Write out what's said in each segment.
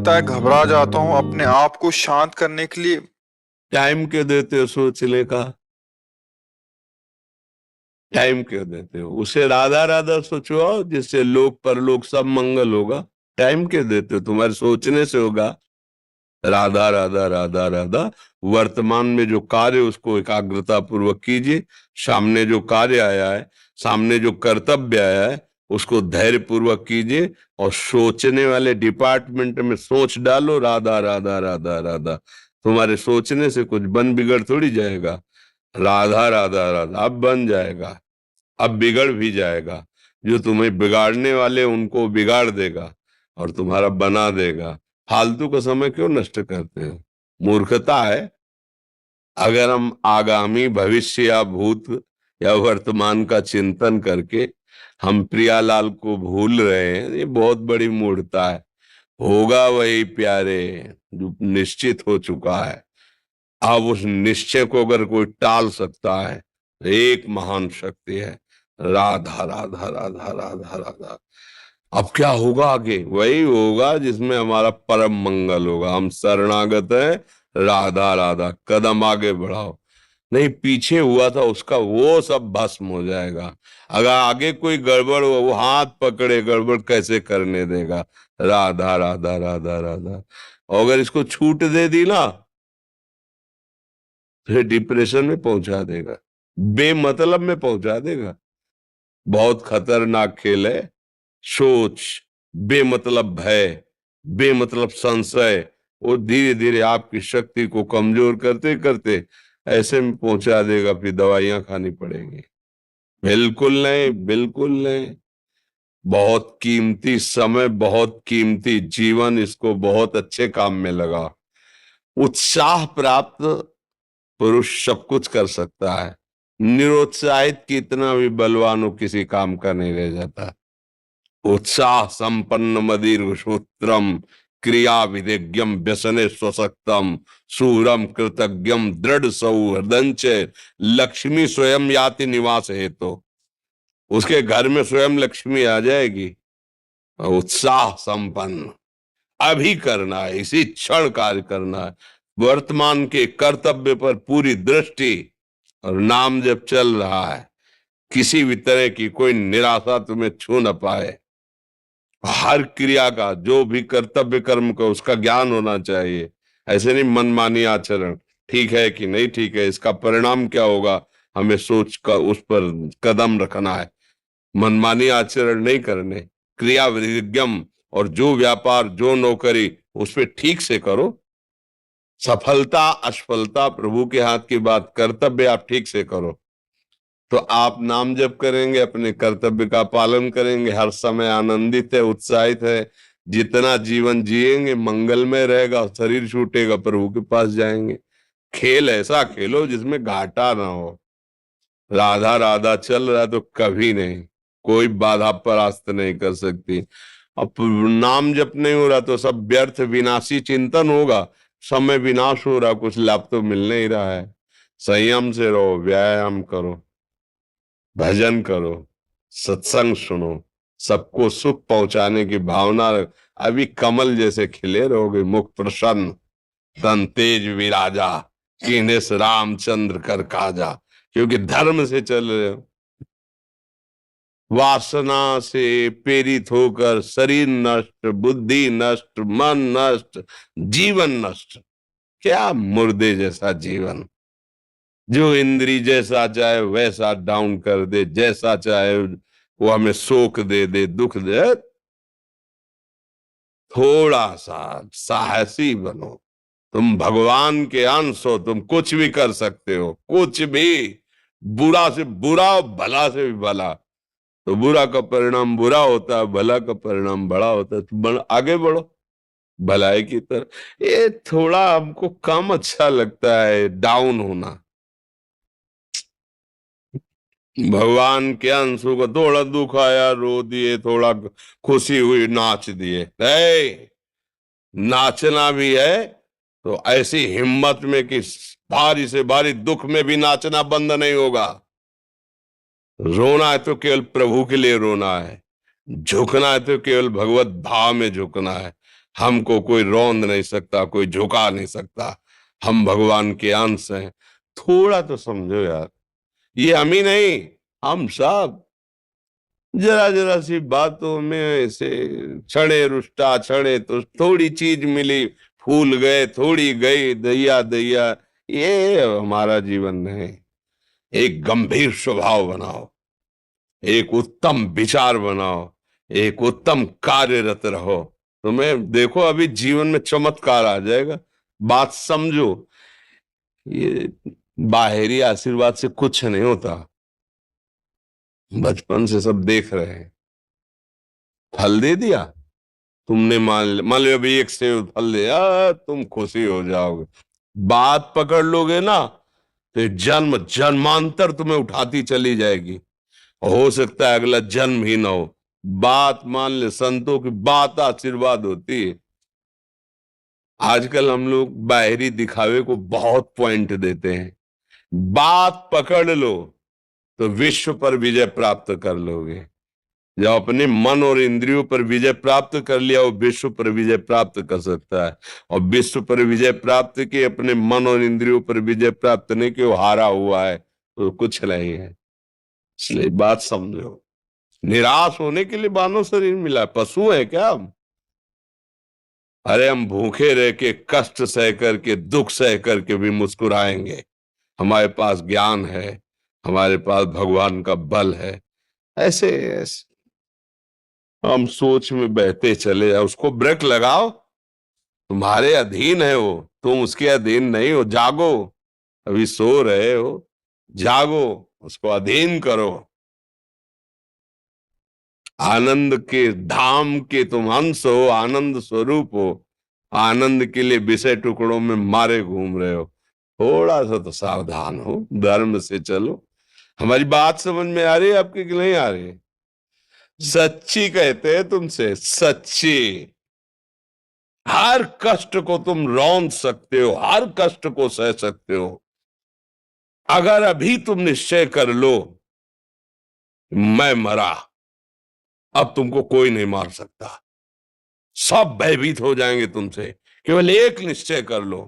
लगता है घबरा जाता हूँ अपने आप को शांत करने के लिए। टाइम क्यों देते हो सोचने का? टाइम क्यों देते हो? उसे राधा राधा सोचो जिससे लोक परलोक सब मंगल होगा। टाइम क्यों देते हो? तुम्हारे सोचने से होगा। राधा राधा राधा राधा। वर्तमान में जो कार्य उसको एकाग्रता पूर्वक कीजिए। सामने जो कार्य आया है, सामने जो कर्तव्य आया है, उसको धैर्य पूर्वक कीजिए। और सोचने वाले डिपार्टमेंट में सोच डालो राधा राधा राधा राधा। तुम्हारे सोचने से कुछ बन बिगड़ थोड़ी जाएगा। राधा राधा राधा अब बन जाएगा, अब बिगड़ भी जाएगा। जो तुम्हें बिगाड़ने वाले उनको बिगाड़ देगा और तुम्हारा बना देगा। फालतू का समय क्यों नष्ट करते हो? मूर्खता है। अगर हम आगामी भविष्य या भूत या वर्तमान का चिंतन करके हम प्रियालाल को भूल रहे हैं, ये बहुत बड़ी मूर्खता है। होगा वही प्यारे जो निश्चित हो चुका है। अब उस निश्चय को अगर कोई टाल सकता है तो एक महान शक्ति है, राधा राधा राधा राधा राधा। अब क्या होगा आगे? वही होगा जिसमें हमारा परम मंगल होगा। हम शरणागत हैं, राधा राधा। कदम आगे बढ़ाओ। नहीं, पीछे हुआ था उसका वो सब भस्म हो जाएगा। अगर आगे कोई गड़बड़ हो, वो हाथ पकड़े गड़बड़ कैसे करने देगा? राधा राधा राधा राधा। और अगर इसको छूट दे दी ना, फिर डिप्रेशन में पहुंचा देगा, बेमतलब में पहुंचा देगा। बहुत खतरनाक खेल है। सोच, बेमतलब भय, बेमतलब संशय, वो धीरे धीरे आपकी शक्ति को कमजोर करते करते ऐसे में पहुंचा देगा, फिर दवाइयां खानी पड़ेंगी। बिल्कुल नहीं, बिल्कुल नहीं। बहुत कीमती समय, बहुत कीमती जीवन, इसको बहुत अच्छे काम में लगा। उत्साह प्राप्त पुरुष सब कुछ कर सकता है। निरुत्साहित कितना भी बलवान हो, किसी काम का नहीं रह जाता। उत्साह संपन्न मदीर्घ सूत्रम क्रिया विधिज्ञम व्यसने स्वसक्तम सूरम कृतज्ञम दृढ़ सौहृदंच लक्ष्मी स्वयं याति निवास हेतु। उसके घर में स्वयं लक्ष्मी आ जाएगी। उत्साह संपन्न अभी करना है, इसी क्षण कार्य करना है। वर्तमान के कर्तव्य पर पूरी दृष्टि और नाम जब चल रहा है, किसी भी तरह की कोई निराशा तुम्हें छू न पाए। हर क्रिया का, जो भी कर्तव्य कर्म का, उसका ज्ञान होना चाहिए। ऐसे नहीं मनमानी आचरण, ठीक है कि नहीं ठीक है, इसका परिणाम क्या होगा, हमें सोच का उस पर कदम रखना है। मनमानी आचरण नहीं करने। क्रिया विधिज्ञम, और जो व्यापार जो नौकरी उस पर ठीक से करो। सफलता असफलता प्रभु के हाथ की बात, कर्तव्य आप ठीक से करो तो आप नाम जप करेंगे, अपने कर्तव्य का पालन करेंगे, हर समय आनंदित है, उत्साहित है। जितना जीवन जिएंगे मंगलमय रहेगा, शरीर छूटेगा प्रभु के पास जाएंगे। खेल ऐसा खेलो जिसमें घाटा ना हो। राधा राधा चल रहा है तो कभी नहीं, कोई बाधा परास्त नहीं कर सकती। अब नाम जप नहीं हो रहा तो सब व्यर्थ विनाशी चिंतन होगा। समय विनाश हो रहा, कुछ लाभ तो मिल नहीं रहा है। संयम से रहो, व्यायाम करो, भजन करो, सत्संग सुनो, सबको सुख पहुंचाने की भावना रख। अभी कमल जैसे खिले रहोगे, मुख प्रसन्न, तन तेज विराजा, कीन्हे से रामचंद्र कर काजा। क्योंकि धर्म से चल रहे हो। वासना से प्रेरित होकर शरीर नष्ट, बुद्धि नष्ट, मन नष्ट, जीवन नष्ट। क्या मुर्दे जैसा जीवन, जो इंद्री जैसा चाहे वैसा डाउन कर दे, जैसा चाहे वो हमें शोक दे दे, दुख दे। थोड़ा सा साहसी बनो। तुम भगवान के अंश हो, तुम कुछ भी कर सकते हो, कुछ भी। बुरा से बुरा, भला से भी भला। तो बुरा का परिणाम बुरा होता है, भला का परिणाम बड़ा होता है। तो आगे बढ़ो भलाई की तरफ। ये थोड़ा हमको कम अच्छा लगता है डाउन होना। भगवान के अंशों को थोड़ा दुख आया रो दिए, थोड़ा खुशी हुई नाच दिए। नहीं, नाचना भी है तो ऐसी हिम्मत में कि भारी से भारी दुख में भी नाचना बंद नहीं होगा। रोना है तो केवल प्रभु के लिए रोना है, झुकना है तो केवल भगवत भाव में झुकना है। हमको कोई रौंद नहीं सकता, कोई झुका नहीं सकता, हम भगवान के अंश हैं। थोड़ा तो समझो यार, ये हम ही नहीं, हम सब जरा जरा सी बातों में ऐसे क्षणे रुष्टा क्षणे तो थोड़ी चीज मिली, फूल गए, थोड़ी गई, दैया दैया, ये हमारा जीवन नहीं। एक गंभीर स्वभाव बनाओ, एक उत्तम विचार बनाओ, एक उत्तम कार्यरत रहो, तुम्हें देखो अभी जीवन में चमत्कार आ जाएगा। बात समझो, ये बाहरी आशीर्वाद से कुछ नहीं होता। बचपन से सब देख रहे हैं, फल दे दिया तुमने, मान लो अभी एक सेब फल दिया, तुम खुशी हो जाओगे। बात पकड़ लोगे ना तो जन्म जन्मांतर तुम्हें उठाती चली जाएगी, हो सकता है अगला जन्म ही ना हो। बात मान ले, संतों की बात आशीर्वाद होती है। आजकल हम लोग बाहरी दिखावे को बहुत पॉइंट देते हैं, बात पकड़ लो तो विश्व पर विजय प्राप्त कर लोगे। जब अपने मन और इंद्रियों पर विजय प्राप्त कर लिया, वो विश्व पर विजय प्राप्त कर सकता है। और विश्व पर विजय प्राप्त की, अपने मन और इंद्रियों पर विजय प्राप्त नहीं कि वो हारा हुआ है, तो कुछ नहीं है। इसलिए बात समझो, निराश होने के लिए मानव शरीर मिला, पशु है क्या हम? अरे हम भूखे रह के, कष्ट सह करके, दुख सह करके भी मुस्कुराएंगे। हमारे पास ज्ञान है, हमारे पास भगवान का बल है। ऐसे ऐसे हम सोच में बहते चले जाओ, उसको ब्रेक लगाओ। तुम्हारे अधीन है वो, तुम उसके अधीन नहीं हो। जागो, अभी सो रहे हो, जागो, उसको अधीन करो। आनंद के धाम के तुम अंश हो, आनंद स्वरूप हो। आनंद के लिए विषय टुकड़ों में मारे घूम रहे हो। थोड़ा सा तो सावधान हो, धर्म से चलो। हमारी बात समझ में आ रही है आपकी कि नहीं आ रही? सच्ची कहते हैं तुमसे, सच्ची। हर कष्ट को तुम रौंद सकते हो, हर कष्ट को सह सकते हो, अगर अभी तुम निश्चय कर लो मैं मरा, अब तुमको कोई नहीं मार सकता। सब भयभीत हो जाएंगे तुमसे। केवल एक निश्चय कर लो,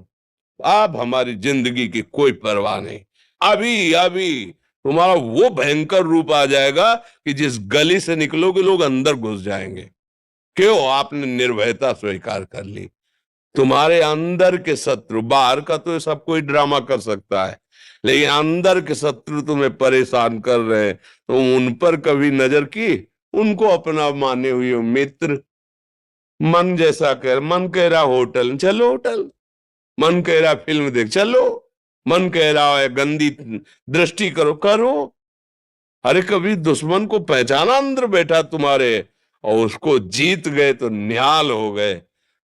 अब हमारी जिंदगी की कोई परवाह नहीं। अभी अभी तुम्हारा वो भयंकर रूप आ जाएगा कि जिस गली से निकलोगे लोग अंदर घुस जाएंगे। क्यों? आपने निर्भयता स्वीकार कर ली। तुम्हारे अंदर के शत्रु, बाहर का तो सब कोई ड्रामा कर सकता है, लेकिन अंदर के शत्रु तुम्हें परेशान कर रहे हैं, तो उन पर कभी नजर की? उनको अपना माने हुए हो मित्र। मन जैसा कर, मन कह रहा होटल चलो होटल, मन कह रहा फिल्म देख चलो, मन कह रहा है गंदी दृष्टि करो करो। अरे कभी दुश्मन को पहचाना अंदर बैठा तुम्हारे, और उसको जीत गए तो निहाल हो गए,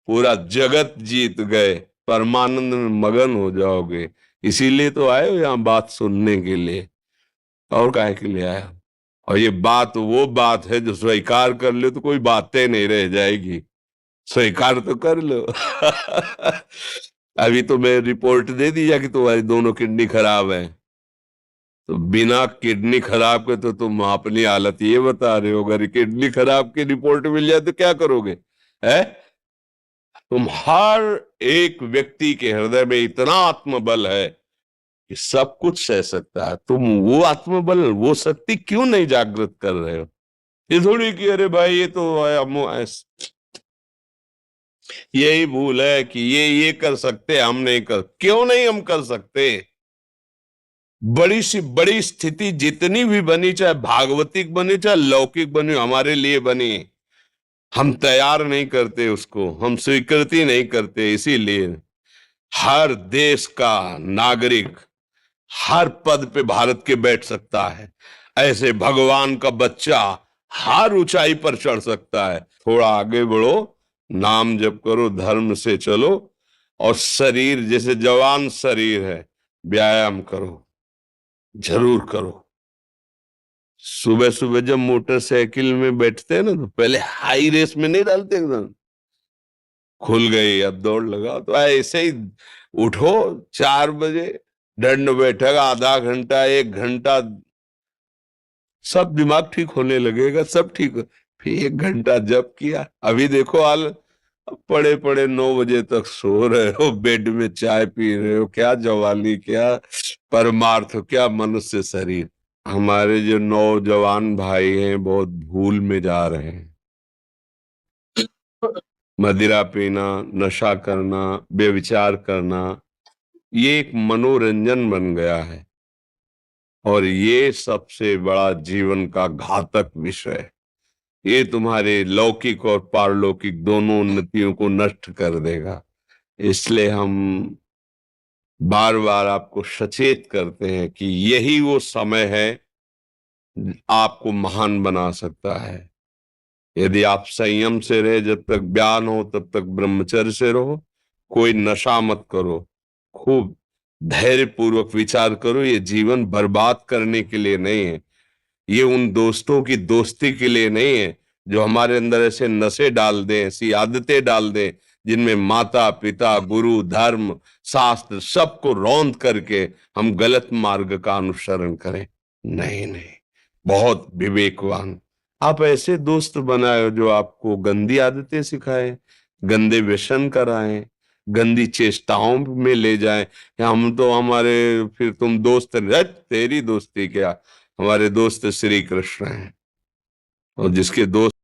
पूरा जगत जीत गए, परमानंद में मगन हो जाओगे। इसीलिए तो आए हो यहां बात सुनने के लिए, और काहे के लिए आए हो? और ये बात वो बात है जो स्वीकार कर लो तो कोई बातें नहीं रह जाएगी। स्वीकार तो कर लो। अभी तो मैं रिपोर्ट दे दी कि तुम्हारी दोनों किडनी खराब है, तो बिना किडनी खराब के तो तुम अपनी हालत ये बता रहे हो, अगर किडनी खराब की रिपोर्ट मिल जाए तो क्या करोगे? है? तुम हर एक व्यक्ति के हृदय में इतना आत्मबल है कि सब कुछ सह सकता है। तुम वो आत्मबल, वो शक्ति क्यों नहीं जागृत कर रहे हो? ये थोड़ी कि अरे भाई ये तो यही भूल है कि ये कर सकते, हम नहीं कर। क्यों नहीं हम कर सकते? बड़ी सी बड़ी स्थिति जितनी भी बनी, चाहे भागवतिक बनी चाहे लौकिक बनी, हमारे लिए बनी, हम तैयार नहीं करते उसको, हम स्वीकृति नहीं करते। इसीलिए हर देश का नागरिक हर पद पे भारत के बैठ सकता है, ऐसे भगवान का बच्चा हर ऊंचाई पर चढ़ सकता है। थोड़ा आगे बढ़ो, नाम जप करो, धर्म से चलो, और शरीर जैसे जवान शरीर है, व्यायाम करो, जरूर करो। सुबह सुबह जब मोटरसाइकिल में बैठते हैं ना, तो पहले हाई रेस में नहीं डालते, एकदम खुल गई अब दौड़ लगाओ, तो ऐसे ही उठो 4 बजे, दंड बैठक आधा घंटा 1 घंटा, सब दिमाग ठीक होने लगेगा, सब ठीक हो। फिर 1 घंटा जप किया, अभी देखो हाल, पड़े पड़े 9 बजे तक सो रहे हो, बेड में चाय पी रहे हो, क्या जवानी, क्या परमार्थ, क्या मनुष्य शरीर। हमारे जो नौजवान भाई हैं बहुत भूल में जा रहे हैं। मदिरा पीना, नशा करना, व्यभिचार करना, ये एक मनोरंजन बन गया है और ये सबसे बड़ा जीवन का घातक विषय है। ये तुम्हारे लौकिक और पारलौकिक दोनों उन्नतियों को नष्ट कर देगा। इसलिए हम बार बार आपको सचेत करते हैं कि यही वो समय है आपको महान बना सकता है। यदि आप संयम से रहे, जब तक ज्ञान हो तब तक ब्रह्मचर्य से रहो, कोई नशा मत करो, खूब धैर्य पूर्वक विचार करो। ये जीवन बर्बाद करने के लिए नहीं है, ये उन दोस्तों की दोस्ती के लिए नहीं है जो हमारे अंदर ऐसे नशे डाल दें, ऐसी आदतें डाल दें जिनमें माता पिता गुरु धर्म शास्त्र सबको रौंद करके हम गलत मार्ग का अनुसरण करें। नहीं नहीं, बहुत विवेकवान आप ऐसे दोस्त बनाए जो आपको गंदी आदतें सिखाएं, गंदे व्यसन कराएं, गंदी चेष्टाओं में ले जाएं। हम तो हमारे, फिर तुम दोस्त, तेरी दोस्ती क्या, हमारे दोस्त श्री कृष्ण हैं और जिसके दोस्त